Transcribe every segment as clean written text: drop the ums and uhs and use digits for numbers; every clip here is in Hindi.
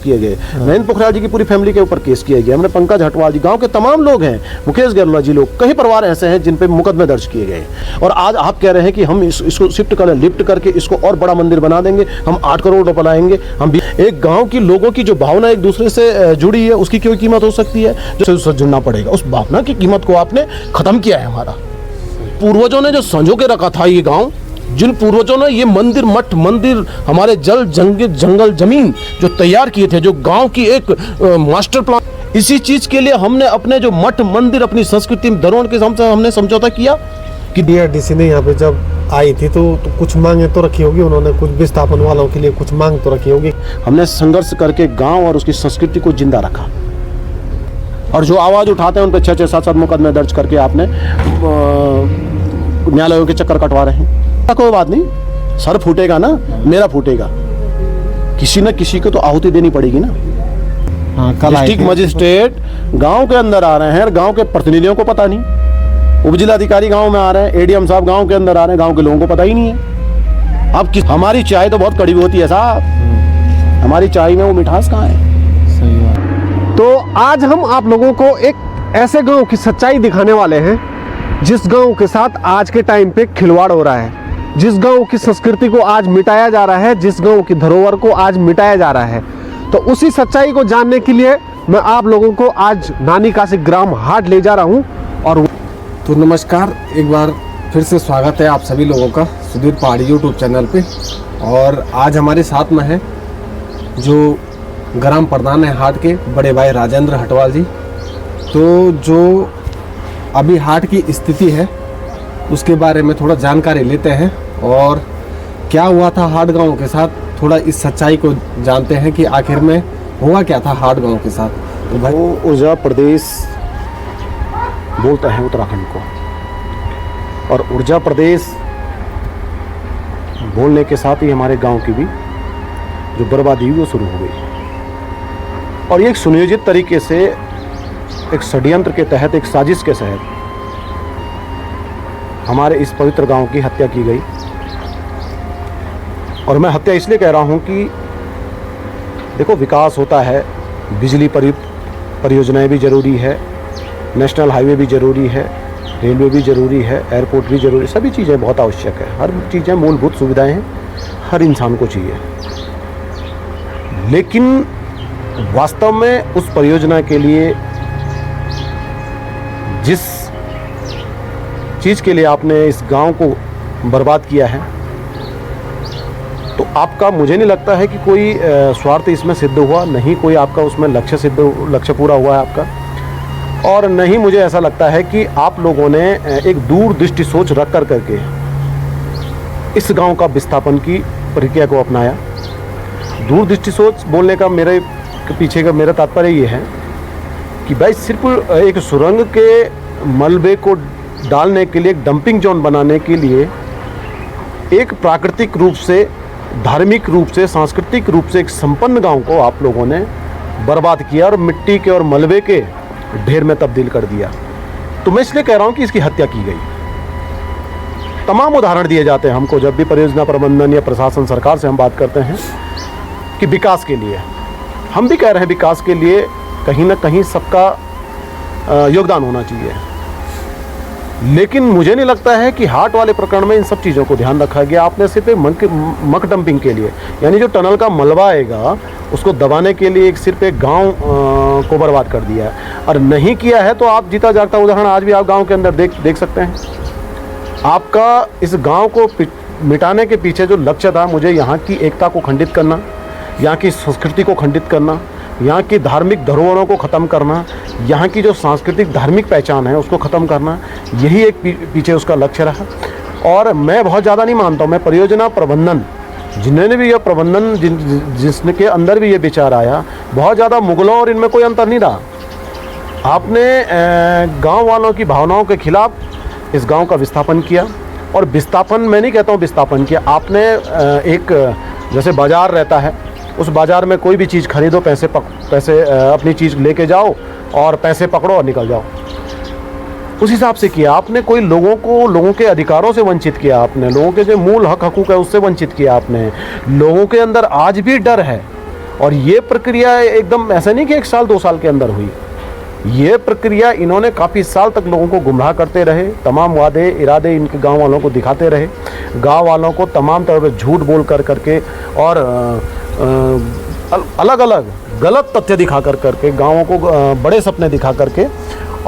केस किए गए, महेंद्र पोखरियाल जी की पूरी फैमिली के ऊपर केस किया गया, हमने पंकज हटवाल जी, गांव के तमाम लोग हैं, मुकेश गहलोत जी, लोग कई परिवार ऐसे हैं जिन पे मुकदमे दर्ज किए गए। और आज आप कह रहे हैं कि हम इसको शिफ्ट कर लिफ्ट करके इसको और बड़ा मंदिर बना देंगे, हम 8 करोड़ रुपए लाएंगे। हम भी एक गांव की लोगों की जो भावना एक दूसरे से जुड़ी है उसकी कोई कीमत हो सकती है, जो उससे जुड़ना पड़ेगा। उस भावना की कीमत को आपने खत्म किया है। हमारा पूर्वजों ने जो संजो के रखा था ये गांव, जिन पूर्वजों ने ये मंदिर मठ मंदिर हमारे जंगल जमीन जो तैयार किए थे, जो गांव की एक मास्टर प्लान, इसी चीज के लिए हमने अपने जो मठ मंदिर अपनी संस्कृति धरोहर के साथ हमने समझौता किया। कि डीआरडीसी ने यहाँ पे जब आई थी तो कुछ मांगे तो रखी होगी उन्होंने, कुछ विस्थापन वालों के लिए कुछ मांग तो रखी होगी। हमने संघर्ष करके गांव और उसकी संस्कृति को जिंदा रखा, और जो आवाज उठाते हैं उन पर 6-6, 7-7 मुकदमे दर्ज करके आपने न्यायालयों के चक्कर कटवा रहे हैं। कोई बात नहीं, सर फूटेगा ना, मेरा फूटेगा, किसी न किसी को तो आहुति देनी पड़ेगी ना। डिस्ट्रिक्ट मजिस्ट्रेट गांव के अंदर आ रहे हैं और गांव के प्रतिनिधियों को पता नहीं, उपजिलाधिकारी गांव में आ रहे हैं, एडीएम साहब गांव के अंदर आ रहे हैं, गांव के लोगों को पता ही नहीं है। अब हमारी चाय तो बहुत कड़वी होती है साहब, हमारी चाय में वो मिठास कहाँ है। सही बात। तो आज हम आप लोगों को एक ऐसे गांव की सच्चाई दिखाने वाले हैं जिस गांव के साथ आज के टाइम पे खिलवाड़ हो रहा है, जिस गांव की संस्कृति को आज मिटाया जा रहा है, जिस गांव की धरोहर को आज मिटाया जा रहा है। तो उसी सच्चाई को जानने के लिए मैं आप लोगों को आज नानी काशी ग्राम हाट ले जा रहा हूं। और तो नमस्कार, एक बार फिर से स्वागत है आप सभी लोगों का सुधीर पहाड़ी यूट्यूब चैनल पे। और आज हमारे साथ में है जो ग्राम प्रधान है हाट के, बड़े भाई राजेंद्र हटवाल जी। तो जो अभी हाट की स्थिति है उसके बारे में थोड़ा जानकारी लेते हैं, और क्या हुआ था हाट गांव के साथ, थोड़ा इस सच्चाई को जानते हैं कि आखिर में हुआ क्या था हाट गांव के साथ। तो भाई, वो ऊर्जा प्रदेश बोलता है उत्तराखंड को, और ऊर्जा प्रदेश बोलने के साथ ही हमारे गांव की भी जो बर्बादी हुई वो शुरू हो गई। और ये एक सुनियोजित तरीके से एक षड्यंत्र के तहत, एक साजिश के तहत हमारे इस पवित्र गांव की हत्या की गई। और मैं हत्या इसलिए कह रहा हूं कि देखो, विकास होता है, बिजली परियोजनाएं भी ज़रूरी है, नेशनल हाईवे भी ज़रूरी है, रेलवे भी ज़रूरी है, एयरपोर्ट भी ज़रूरी, सभी चीज़ें बहुत आवश्यक है। हर चीज़ें मूलभूत सुविधाएं हैं, हर इंसान को चाहिए। लेकिन वास्तव में उस परियोजना के लिए, जिस चीज़ के लिए आपने इस गांव को बर्बाद किया है, तो आपका, मुझे नहीं लगता है कि कोई स्वार्थ इसमें सिद्ध हुआ, नहीं कोई आपका उसमें लक्ष्य पूरा हुआ है आपका। और नहीं मुझे ऐसा लगता है कि आप लोगों ने एक दूरदृष्टि सोच रख करके इस गांव का विस्थापन की प्रक्रिया को अपनाया। दूरदृष्टि सोच बोलने का मेरे पीछे का मेरा तात्पर्य ये है कि भाई सिर्फ एक सुरंग के मलबे को डालने के लिए, एक डंपिंग जोन बनाने के लिए, एक प्राकृतिक रूप से, धार्मिक रूप से, सांस्कृतिक रूप से एक संपन्न गांव को आप लोगों ने बर्बाद किया और मिट्टी के और मलबे के ढेर में तब्दील कर दिया। तो मैं इसलिए कह रहा हूं कि इसकी हत्या की गई। तमाम उदाहरण दिए जाते हैं हमको जब भी परियोजना प्रबंधन या प्रशासन, सरकार से हम बात करते हैं कि विकास के लिए, हम भी कह रहे हैं विकास के लिए कहीं ना कहीं सबका योगदान होना चाहिए। लेकिन मुझे नहीं लगता है कि हाट वाले प्रकरण में इन सब चीज़ों को ध्यान रखा गया। आपने सिर्फ मक डंपिंग के लिए, यानी जो टनल का मलबा आएगा उसको दबाने के लिए सिर्फ एक गांव को बर्बाद कर दिया है। और नहीं किया है तो आप जीता जागता उदाहरण आज भी आप गांव के अंदर देख सकते हैं। आपका इस गांव को मिटाने के पीछे जो लक्ष्य था, मुझे यहाँ की एकता को खंडित करना, यहाँ की संस्कृति को खंडित करना, यहाँ की धार्मिक धरोहरों को ख़त्म करना, यहाँ की जो सांस्कृतिक धार्मिक पहचान है उसको ख़त्म करना, यही एक पीछे उसका लक्ष्य रहा। और मैं बहुत ज़्यादा नहीं मानता हूँ, मैं परियोजना प्रबंधन, जिन्होंने भी यह प्रबंधन, जिसके अंदर भी ये विचार आया, बहुत ज़्यादा मुगलों और इनमें कोई अंतर नहीं रहा। आपने गांव वालों की भावनाओं के खिलाफ इस गांव का विस्थापन किया। और विस्थापन, मैं नहीं कहता हूँ विस्थापन किया, आपने एक जैसे बाज़ार रहता है, उस बाज़ार में कोई भी चीज़ खरीदो, पैसे अपनी चीज़ लेके जाओ और पैसे पकड़ो और निकल जाओ, उस हिसाब से किया आपने। कोई लोगों के अधिकारों से वंचित किया आपने, लोगों के जो मूल हक हकूक़ है उससे वंचित किया आपने। लोगों के अंदर आज भी डर है, और ये प्रक्रिया एकदम ऐसा नहीं कि 1 साल 2 साल के अंदर हुई। ये प्रक्रिया इन्होंने काफ़ी साल तक लोगों को गुमराह करते रहे, तमाम वादे इरादे इनके गांव वालों को दिखाते रहे, गांव वालों को तमाम तरह से झूठ बोल करके और अलग अलग गलत तथ्य दिखा करके गाँवों को बड़े सपने दिखा करके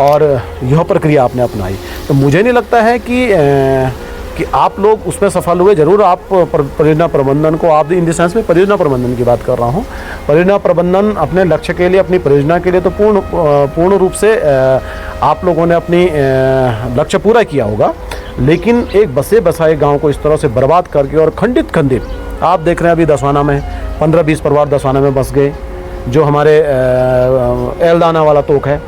और यह प्रक्रिया आपने अपनाई। तो मुझे नहीं लगता है कि आप लोग उसमें सफल हुए। ज़रूर आप परियोजना प्रबंधन को, आप इन द सेंस में परियोजना प्रबंधन की बात कर रहा हूँ, परियोजना प्रबंधन अपने लक्ष्य के लिए, अपनी परियोजना के लिए तो पूर्ण रूप से आप लोगों ने अपनी लक्ष्य पूरा किया होगा। लेकिन एक बसे बसाए गांव को इस तरह से बर्बाद करके और खंडित आप देख रहे हैं अभी दसवाना में 15-20 परिवार दसवाना में बस गए। जो हमारे एलदाना वाला तोक है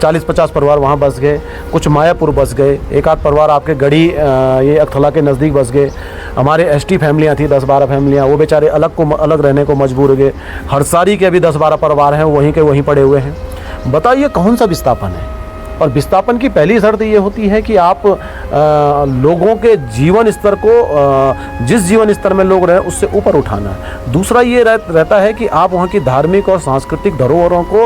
40-50 परिवार वहाँ बस गए, कुछ मायापुर बस गए, एक आध परिवार आपके गढ़ी ये अकथला के नज़दीक बस गए। हमारे एसटी फैमिलियाँ थी 10-12 फैमिलियाँ, वो बेचारे अलग रहने को मजबूर हो गए। हरसारी के अभी 10-12 परिवार हैं, वहीं के वहीं पड़े हुए हैं। बताइए कौन सा विस्थापन है? और विस्थापन की पहली शर्त ये होती है कि आप लोगों के जीवन स्तर को जिस जीवन स्तर में लोग रहे उससे ऊपर उठाना है। दूसरा ये रहता है कि आप वहाँ की धार्मिक और सांस्कृतिक धरोहरों को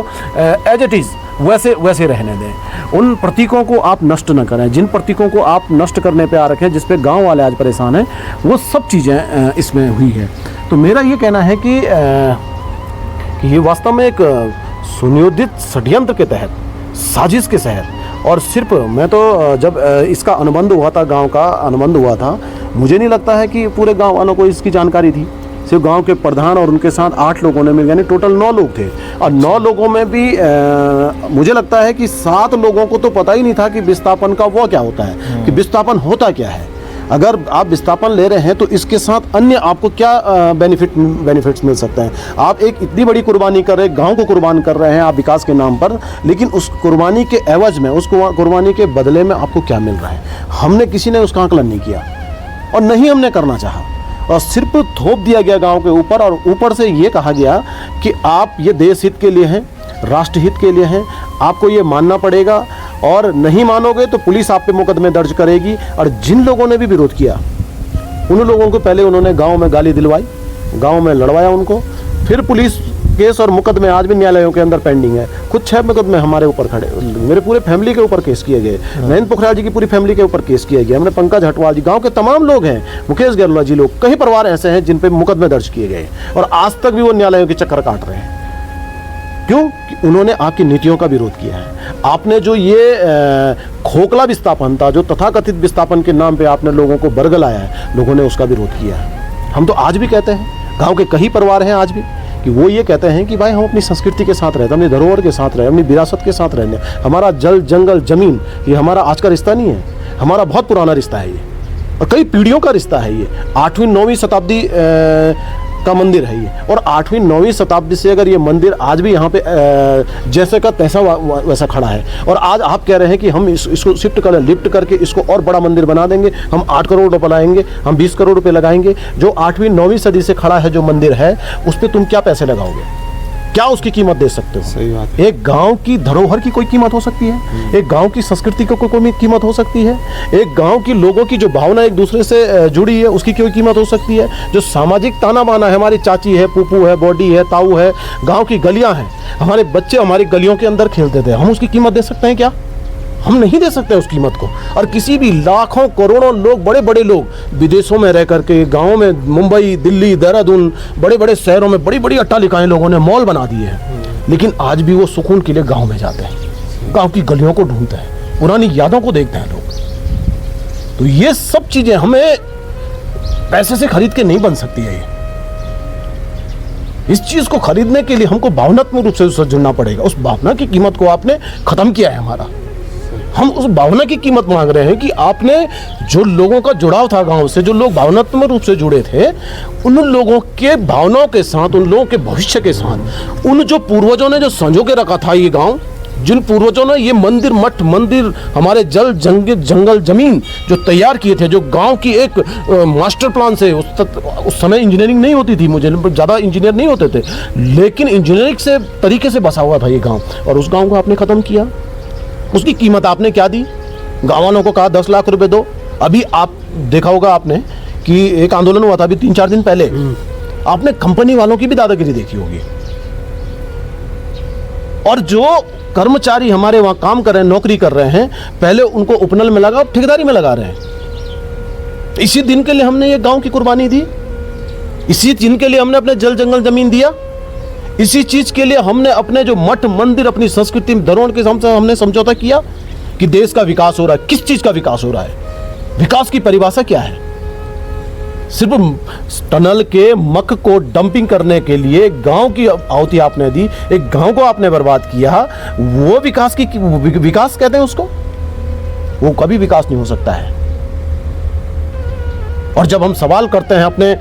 एज इट इज़ वैसे रहने दें। उन प्रतीकों को आप नष्ट न करें। जिन प्रतीकों को आप नष्ट करने पे आ रखे हैं, जिस पे गांव वाले आज परेशान हैं, वो सब चीज़ें इसमें हुई है। तो मेरा ये कहना है कि ये वास्तव में एक सुनियोजित षड्यंत्र के तहत, साजिश के तहत, और सिर्फ मैं तो जब इसका अनुबंध हुआ था, गांव का अनुबंध हुआ था, मुझे नहीं लगता है कि पूरे गांव वालों को इसकी जानकारी थी। सिर्फ गांव के प्रधान और उनके साथ 8 लोगों ने मिल, यानी टोटल 9 लोग थे। और 9 लोगों में भी मुझे लगता है कि 7 लोगों को तो पता ही नहीं था कि विस्थापन का वो क्या होता है, कि विस्थापन होता क्या है। अगर आप विस्थापन ले रहे हैं तो इसके साथ अन्य आपको क्या बेनिफिट्स मिल सकते हैं। आप एक इतनी बड़ी कुर्बानी कर रहे हैं, गांव को कुर्बान कर रहे हैं आप विकास के नाम पर, लेकिन उस कुर्बानी के एवज में, उस कुर्बानी के बदले में आपको क्या मिल रहा है? हमने किसी ने उसका आकलन नहीं किया और नहीं हमने करना चाहा, और सिर्फ थोप दिया गया गांव के ऊपर। और ऊपर से ये कहा गया कि आप ये देश हित के लिए हैं, राष्ट्र हित के लिए हैं, आपको ये मानना पड़ेगा, और नहीं मानोगे तो पुलिस आप पे मुकदमे दर्ज करेगी। और जिन लोगों ने भी विरोध किया, उन लोगों को पहले उन्होंने गांव में गाली दिलवाई, गांव में लड़वाया उनको, फिर पुलिस केस और मुकदमे आज भी न्यायालयों के अंदर पेंडिंग है। कुछ 6 मुकदमे हमारे ऊपर खड़े, मेरे पूरे फैमिली के ऊपर केस किए गए, नयन पोखरियाल जी की पूरी फैमिली के ऊपर केस किए गए, हमने पंकज हटवाल जी, गांव के तमाम लोग हैं, मुकेश गहलोत जी, लोग, कई परिवार ऐसे हैं जिन पे मुकदमे दर्ज किए गए, और आज तक भी वो न्यायालयों के चक्कर काट रहे हैं। क्यों? कि उन्होंने आपकी नीतियों का विरोध किया है। आपने जो ये खोखला विस्थापन था, जो तथाकथित विस्थापन के नाम पे आपने लोगों को बरगलाया है, लोगों ने उसका विरोध किया है। हम तो आज भी कहते हैं, गांव के कई परिवार हैं आज भी, कि वो ये कहते हैं कि भाई हम अपनी संस्कृति के साथ रहते हैं, अपनी धरोहर के साथ रहे, अपनी विरासत के साथ रहने, हमारा जल जंगल जमीन ये हमारा आज का रिश्ता नहीं है, हमारा बहुत पुराना रिश्ता है ये, और कई पीढ़ियों का रिश्ता है ये। 8वीं-9वीं शताब्दी का मंदिर है ये, और 8वीं-9वीं शताब्दी से अगर ये मंदिर आज भी यहाँ पे जैसे का तैसा वैसा खड़ा है, और आज आप कह रहे हैं कि हम इसको शिफ्ट कर, लिफ्ट करके इसको और बड़ा मंदिर बना देंगे, हम 8 करोड़ रुपये लगाएंगे, हम 20 करोड़ रुपये लगाएंगे। जो 8वीं-9वीं सदी से खड़ा है जो मंदिर है, उस पर तुम क्या पैसे लगाओगे? क्या उसकी कीमत दे सकते हो? सही बात। एक गांव की धरोहर की कोई कीमत हो सकती है, एक गांव की संस्कृति को कोई कीमत हो सकती है, एक गांव की लोगों की जो भावना एक दूसरे से जुड़ी है उसकी कोई कीमत हो सकती है, जो सामाजिक ताना बाना है, हमारी चाची है, पुप्पू है, बॉडी है, ताऊ है, गांव की गलियां हैं, हमारे बच्चे हमारी गलियों के अंदर खेलते थे, हम उसकी कीमत दे सकते हैं क्या? हम नहीं दे सकते उस कीमत को। और किसी भी लाखों करोड़ों लोग, बड़े बड़े लोग विदेशों में रह करके, गाँव में, मुंबई, दिल्ली, देहरादून, बड़े बड़े शहरों में बड़ी बड़ी अट्टालिकाएं लोगों ने मॉल बना दिए हैं, लेकिन आज भी वो सुकून के लिए गाँव में जाते हैं, गाँव की गलियों को ढूंढते हैं, पुरानी यादों को देखते हैं लोग। तो ये सब चीजें हमें पैसे से खरीद के नहीं बन सकती है। इस चीज को खरीदने के लिए हमको भावनात्मक रूप से उससे जुड़ना पड़ेगा। उस भावना की कीमत को आपने खत्म किया है हमारा। हम उस भावना की कीमत मांग रहे हैं कि आपने जो लोगों का जुड़ाव था गांव से, जो लोग भावनात्मक रूप से जुड़े थे, उन लोगों के भावनाओं के साथ, उन लोगों के भविष्य के साथ, उन जो पूर्वजों ने जो संजो के रखा था ये गांव, जिन पूर्वजों ने ये मंदिर, मठ मंदिर, हमारे जल जंगल जमीन जो तैयार किए थे, जो गांव की एक मास्टर प्लान से, उस समय इंजीनियरिंग नहीं होती थी, मुझे ज़्यादा इंजीनियर नहीं होते थे, लेकिन इंजीनियरिंग से तरीके से बसा हुआ था ये गाँव, और उस गाँव को आपने ख़त्म किया। उसकी कीमत आपने क्या दी? गाँव वालों को कहा 10 लाख रुपए दो। अभी आप देखा होगा आपने कि एक आंदोलन हुआ था अभी 3-4 दिन पहले, आपने कंपनी वालों की भी दादागिरी देखी होगी। और जो कर्मचारी हमारे वहां काम कर रहे हैं, नौकरी कर रहे हैं, पहले उनको उपनल में लगा, अब ठेकेदारी में लगा रहे हैं। इसी दिन के लिए हमने ये गांव की कुर्बानी दी, इसी दिन के लिए हमने अपने जल जंगल जमीन दिया, इसी चीज के लिए हमने अपने जो मठ मंदिर, अपनी संस्कृति धरोहर के हमने समझौता किया कि देश का विकास हो रहा है। किस चीज का विकास हो रहा है? विकास की परिभाषा क्या है? सिर्फ टनल के मक को डंपिंग करने के लिए गांव की आहुति आपने दी, एक गांव को आपने बर्बाद किया, वो विकास की विकास कहते हैं उसको? वो कभी विकास नहीं हो सकता है। और जब हम सवाल करते हैं अपने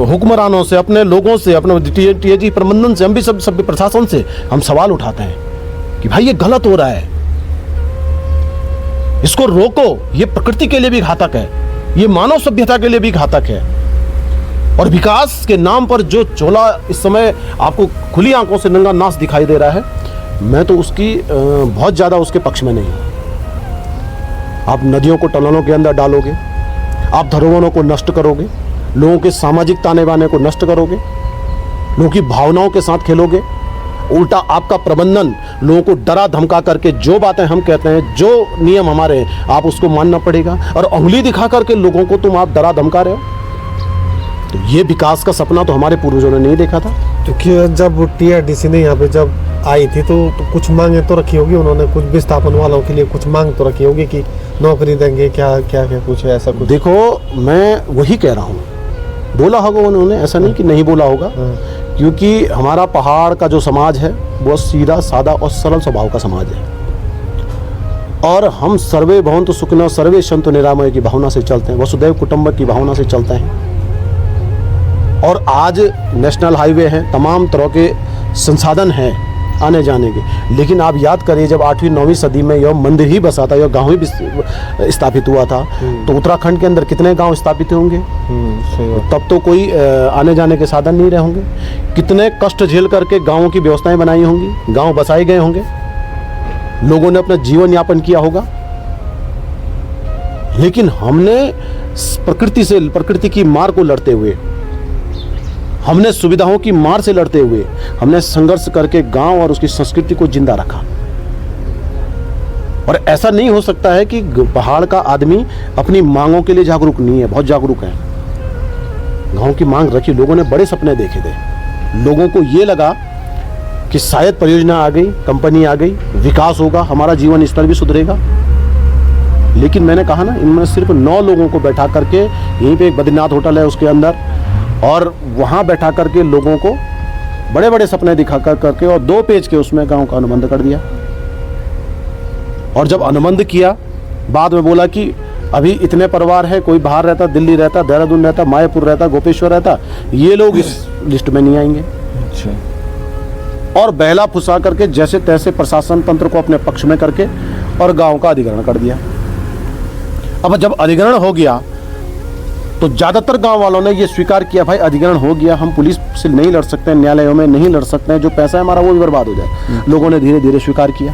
हुक्मरानों से, अपने लोगों से, अपने टीएजी प्रबंधन से, हम भी सब प्रशासन से हम सवाल उठाते हैं कि भाई ये गलत हो रहा है, इसको रोको, ये प्रकृति के लिए भी घातक है, ये मानव सभ्यता के लिए भी घातक है। और विकास के नाम पर जो चोला इस समय आपको खुली आंखों से नंगा नाच दिखाई दे रहा है, मैं तो उसकी बहुत ज्यादा उसके पक्ष में नहीं हूं। आप नदियों को टनलों के अंदर डालोगे, आप धरोहरों को नष्ट करोगे, लोगों के सामाजिक ताने बाने को नष्ट करोगे, लोगों की भावनाओं के साथ खेलोगे। उल्टा आपका प्रबंधन लोगों को डरा धमका करके जो बातें हम कहते हैं, जो नियम हमारे हैं, आप उसको मानना पड़ेगा। और उंगली दिखा करके लोगों को तुम आप डरा धमका रहे हो। तो ये विकास का सपना तो हमारे पूर्वजों ने नहीं देखा था। क्योंकि जब टीआरडीसी ने यहाँ पे जब आई थी तो कुछ मांगे तो रखी होगी उन्होंने, कुछ विस्थापन वालों के लिए कुछ मांग तो रखी होगी कि नौकरी देंगे, क्या क्या क्या कुछ ऐसा कुछ। देखो, मैं वही कह रहा हूँ, बोला होगा उन्होंने, ऐसा नहीं कि नहीं बोला होगा। क्योंकि हमारा पहाड़ का जो समाज है वो सीधा सादा और सरल स्वभाव का समाज है, और हम सर्वे भवन्तु सुखिनः सर्वे सन्तु निरामय की भावना से चलते हैं, वसुधैव कुटुंबकम की भावना से चलते हैं। और आज नेशनल हाईवे हैं, तमाम तरह के संसाधन हैं आने जाने के, लेकिन आप याद करिए जब 8वीं 9वीं सदी में यह मंदिर ही बसा था, यह गांव ही स्थापित हुआ था, तो उत्तराखंड के अंदर कितने गांव स्थापित होंगे? तब तो कोई आने जाने के साधन नहीं रहे होंगे। कितने कष्ट झेल करके गांवों की व्यवस्थाएं बनाई होंगी, गांव बसाए गए होंगे, लोगों ने अपना जीवन यापन किया होगा। लेकिन हमने प्रकृति की मार को लड़ते हुए, हमने सुविधाओं की मार से लड़ते हुए, हमने संघर्ष करके गांव और उसकी संस्कृति को जिंदा रखा। और ऐसा नहीं हो सकता है कि पहाड़ का आदमी अपनी मांगों के लिए जागरूक नहीं है, बहुत जागरूक है। गांव की मांग रखी, लोगों ने बड़े सपने देखे थे। लोगों को ये लगा कि शायद परियोजना आ गई, कंपनी आ गई, विकास होगा, हमारा जीवन स्तर भी सुधरेगा। लेकिन मैंने कहा ना, इनमें सिर्फ 9 लोगों को बैठा करके, यहीं पे एक बद्रीनाथ होटल है उसके अंदर, और वहाँ बैठा करके लोगों को बड़े बड़े सपने दिखा करके और 2 पेज के उसमें गांव का अनुबंध कर दिया। और जब अनुबंध किया, बाद में बोला कि अभी इतने परिवार है, कोई बाहर रहता, दिल्ली रहता, देहरादून रहता, मायापुर रहता, गोपेश्वर रहता, ये लोग इस लिस्ट में नहीं आएंगे। अच्छा। और बहला फुसा करके जैसे तैसे प्रशासन तंत्र को अपने पक्ष में करके और गांव का अधिग्रहण कर दिया। अब जब अधिग्रहण हो गया तो ज्यादातर गांव वालों ने ये स्वीकार किया, भाई अधिग्रहण हो गया, हम पुलिस से नहीं लड़ सकते, न्यायालयों में नहीं लड़ सकते हैं, जो पैसा है हमारा वो भी बर्बाद हो जाए। लोगों ने धीरे धीरे स्वीकार किया।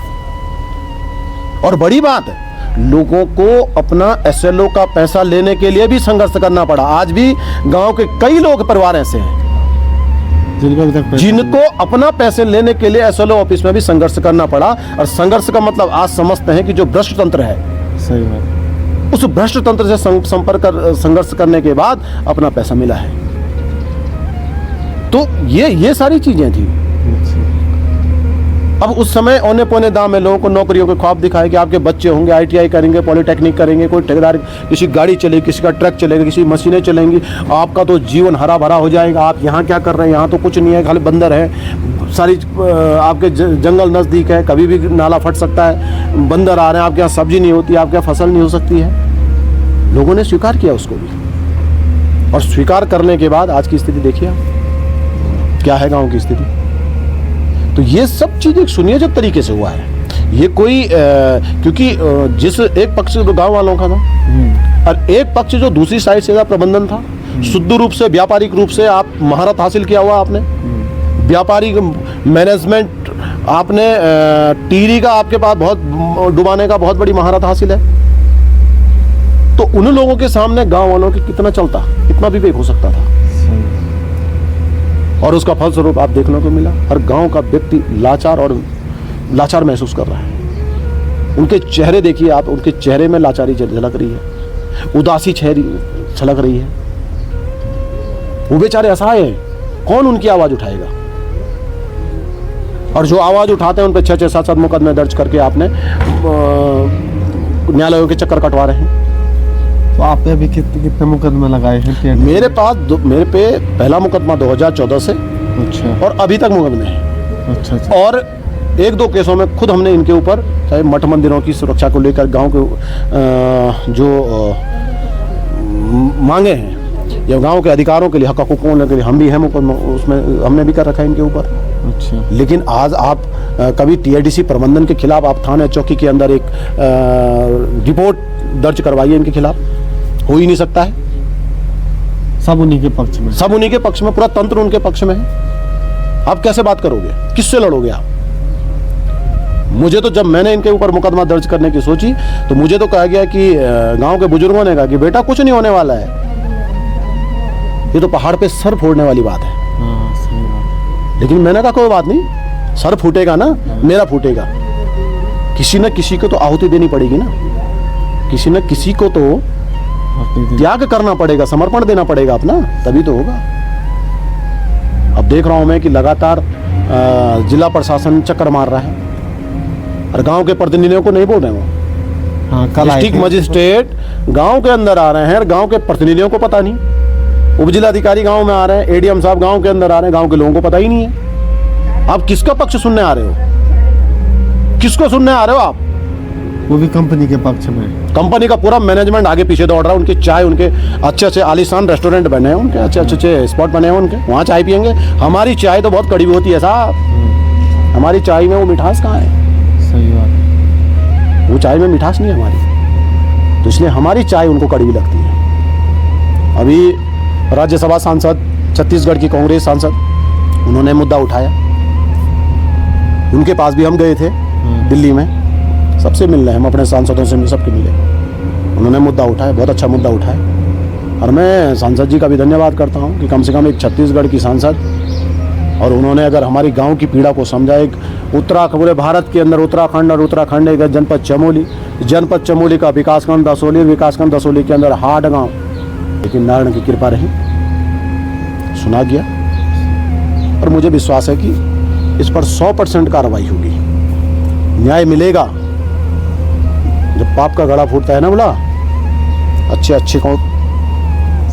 और बड़ी बात है, लोगों को अपना एसएलओ का पैसा लेने के लिए भी संघर्ष करना पड़ा। आज भी गांव के कई लोग, परिवार ऐसे हैं जिनको अपना पैसे लेने के लिए एसएलओ ऑफिस में भी संघर्ष करना पड़ा। और संघर्ष का मतलब आज समझते हैं कि जो भ्रष्ट तंत्र है, सही बात, उस भ्रष्ट तंत्र से संघर्ष करने के बाद अपना पैसा मिला है। तो ये सारी चीजें थी। अब उस समय औने पौने दाम में लोगों को नौकरियों के ख्वाब दिखाए कि आपके बच्चे होंगे, आईटीआई करेंगे, पॉलिटेक्निक करेंगे, कोई ठेकेदार, किसी गाड़ी चलेगी, किसी का ट्रक चलेगा, किसी मशीनें चलेंगी, आपका तो जीवन हरा भरा हो जाएगा। आप यहाँ क्या कर रहे हैं? यहाँ तो कुछ नहीं है, खाली बंदर है, सारी आपके जंगल नज़दीक है, कभी भी नाला फट सकता है, बंदर आ रहे हैं, आपके यहाँ सब्जी नहीं होती, आपके यहाँ फसल नहीं हो सकती है। लोगों ने स्वीकार किया उसको भी, और स्वीकार करने के बाद आज की स्थिति देखिए क्या है गाँव की स्थिति। तो ये सब चीजें सुनिए जब तरीके से हुआ है, ये कोई क्योंकि जिस एक पक्ष तो गांव वालों का था और एक पक्ष जो दूसरी साइड से प्रबंधन था, शुद्ध रूप से व्यापारिक रूप से आप महारत हासिल किया हुआ आपने, व्यापारिक मैनेजमेंट आपने, टीरी का आपके पास बहुत डुबाने का बहुत बड़ी महारत हासिल है। तो उन लोगों के सामने गांव वालों की कितना चलता, कितना विवेक हो सकता था। और उसका फलस्वरूप आप देखने को मिला हर गांव का व्यक्ति लाचार महसूस कर रहा है। उनके चेहरे देखिए आप, उनके चेहरे में लाचारी झलक रही है, उदासी चेहरे छलक रही है। वो बेचारे असहाय हैं, कौन उनकी आवाज उठाएगा? और जो आवाज उठाते हैं उन पर 6-6, 7-7 मुकदमे दर्ज करके आपने न्यायालयों के चक्कर कटवा रहे हैं। तो आप पे अभी कितने मुकदमे लगाए हैं? मेरे पे पहला मुकदमा 2014 से, अच्छा, और अभी तक मुकदमे हैं। अच्छा। और 1-2 केसों में खुद हमने इनके ऊपर, चाहे मठ मंदिरों की सुरक्षा को लेकर गांव के जो मांगे हैं या गांव के अधिकारों के लिए, हक हकूकों के लिए हम भी हैं, उसमें हमने भी कर रखा है इनके ऊपर। अच्छा। लेकिन आज आप कभी टीआईडीसी प्रबंधन के खिलाफ आप थाना चौकी के अंदर एक रिपोर्ट दर्ज करवाइए इनके खिलाफ, हो ही नहीं सकता है। सब उन्हीं के पक्ष में, सब उन्हीं के पक्ष में, पूरा तंत्र उनके पक्ष में है। आप कैसे बात करोगे? किससे लड़ोगे आप? मुझे तो जब मैंने इनके ऊपर मुकदमा दर्ज करने की सोची तो मुझे तो कहा गया कि गांव के बुजुर्गों ने कहा कि बेटा कुछ नहीं होने वाला है, ये तो पहाड़ पे सर फोड़ने वाली बात है। हाँ, सही बात। लेकिन मैंने कहा कोई बात नहीं, सर फूटेगा ना, मेरा फूटेगा। किसी न किसी को तो आहुति देनी पड़ेगी ना, किसी न किसी को तो त्याग करना पड़ेगा, समर्पण देना पड़ेगा अपना, तभी तो होगा। अब देख रहा हूं मैं कि लगातार जिला प्रशासन चक्कर मार रहा है और गांव के प्रतिनिधियों को नहीं बोल रहे हो। हाँ, डिस्ट्रिक्ट मजिस्ट्रेट गांव के अंदर आ रहे हैं और गांव के प्रतिनिधियों को पता नहीं, उपजिलाधिकारी गांव में आ रहे हैं, एडीएम साहब गांव के अंदर आ रहे हैं, गांव के लोगों को पता ही नहीं है। आप किसका पक्ष सुनने आ रहे हो? किसको सुनने आ रहे हो आप? वो भी कंपनी के पक्ष में। कंपनी का पूरा मैनेजमेंट आगे पीछे दौड़ रहा है। उनकी चाय, उनके अच्छे आलीशान रेस्टोरेंट बने हैं, उनके अच्छे स्पॉट बने हैं, उनके वहाँ चाय पियेंगे। हमारी चाय तो बहुत कड़वी होती है साहब, हमारी चाय में वो मिठास कहाँ है? सही बात। वो चाय में मिठास नहीं है हमारी, तो इसलिए हमारी चाय उनको कड़वी लगती है। अभी राज्यसभा सांसद, छत्तीसगढ़ की कांग्रेस सांसद, उन्होंने मुद्दा उठाया, उनके पास भी हम गए थे दिल्ली में, सबसे मिल रहे हैं हम, अपने सांसदों से सबके मिले। उन्होंने मुद्दा उठाया, बहुत अच्छा मुद्दा उठाया, और मैं सांसद जी का भी धन्यवाद करता हूं कि कम से कम एक छत्तीसगढ़ की सांसद, और उन्होंने अगर हमारी गांव की पीड़ा को समझा। एक उत्तराखंड, पूरे भारत के अंदर उत्तराखंड, और उत्तराखंड एक जनपद चमोली का विकासखंड दसोली के अंदर हाट गाँव, लेकिन नारायण की कृपा रही, सुना गया। और मुझे विश्वास है कि इस पर 100% कार्रवाई होगी, न्याय मिलेगा। जब पाप का गड़ा फूटता है ना बोला, अच्छे को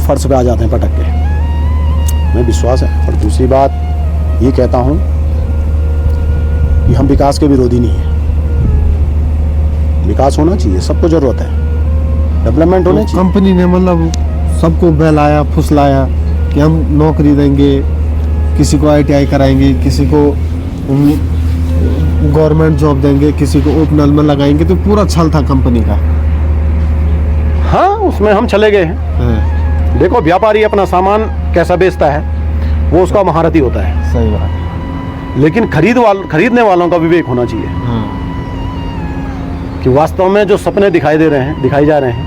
फर्श पे आ जाते हैं पटक के, मैं विश्वास है। और दूसरी बात ये कहता हूं कि हम विकास के विरोधी नहीं है, विकास होना चाहिए, सबको जरूरत है, डेवलपमेंट होना चाहिए। कंपनी ने मतलब सबको बहलाया फुसलाया कि हम नौकरी देंगे, किसी को ITI कराएंगे, किसी को गवर्नमेंट जॉब देंगे, किसी को ओपनल में लगाएंगे, तो पूरा छल था कंपनी का। हाँ, उसमें हम चले गए हैं। देखो, व्यापारी अपना सामान कैसा बेचता है वो उसका महारथी होता है, सही बात है। लेकिन खरीदने वालों का विवेक होना चाहिए। हाँ। कि वास्तव में जो सपने दिखाई जा रहे हैं,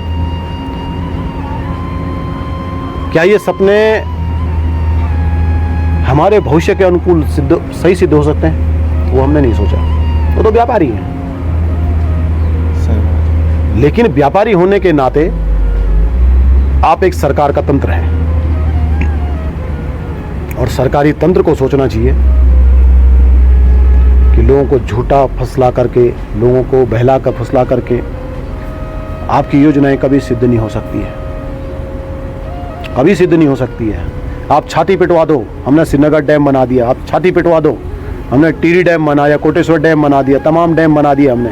क्या ये सपने हमारे भविष्य के अनुकूल सही सिद्ध हो सकते हैं? वो हमने नहीं सोचा। वो तो व्यापारी हैं, लेकिन व्यापारी होने के नाते आप एक सरकार का तंत्र है, और सरकारी तंत्र को सोचना चाहिए कि लोगों को झूठा फसला करके, लोगों को बहला कर फसला करके आपकी योजनाएं कभी सिद्ध नहीं हो सकती है, कभी सिद्ध नहीं हो सकती है। आप छाती पिटवा दो, हमने श्रीनगर डैम बना दिया, आप छाती पिटवा दो, हमने टिहरी डैम बनाया, कोटेश्वर डैम बना दिया, तमाम डैम बना दिया हमने।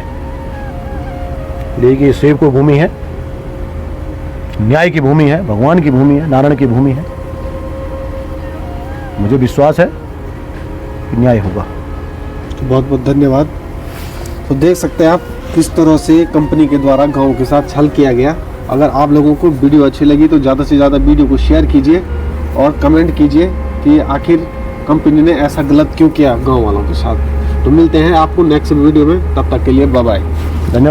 लेकिन शिव की भूमि है, न्याय की भूमि है, भगवान की भूमि है, नारायण की भूमि है। मुझे विश्वास है कि न्याय होगा। तो बहुत बहुत धन्यवाद। तो देख सकते हैं आप किस तरह से कंपनी के द्वारा गांव के साथ छल किया गया। अगर आप लोगों को वीडियो अच्छी लगी तो ज़्यादा से ज़्यादा वीडियो को शेयर कीजिए और कमेंट कीजिए कि आखिर कंपनी ने ऐसा गलत क्यों किया गांव वालों के साथ। तो मिलते हैं आपको नेक्स्ट वीडियो में, तब तक के लिए बाय बाय। धन्यवाद।